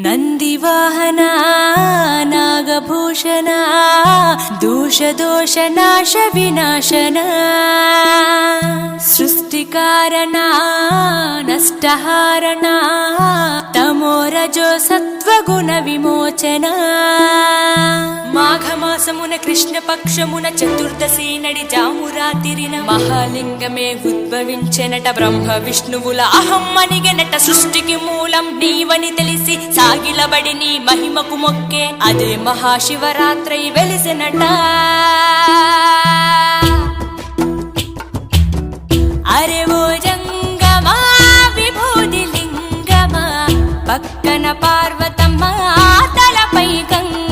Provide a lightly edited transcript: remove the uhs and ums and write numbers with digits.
ನಂದಿವಾಹನ ನಾಗಭೂಷಣ ದೋಷ ದೋಷ ನಾಶ ವಿನಾಶನ ಸೃಷ್ಟಿಕಾರಣ ನಷ್ಟಹಾರಣ తమోరజో సత్వగుణ విమోచన మాఘమాసమున కృష్ణపక్షమున చతుర్దశి నడి జామురాతిరిన మహాలింగమే ఉద్భవించెనట బ్రహ్మ విష్ణువుల అహం అనిగెనట సృష్టికి మూలం నీవని తెలిసి సాగిలబడి నీ మహిమకు మొక్కే అదే మహాశివరాత్రి వెలిసెనట అరే ఓ జంగమా విభూది లింగమా పక్కన పార్వతమ్మ తలపై గంగ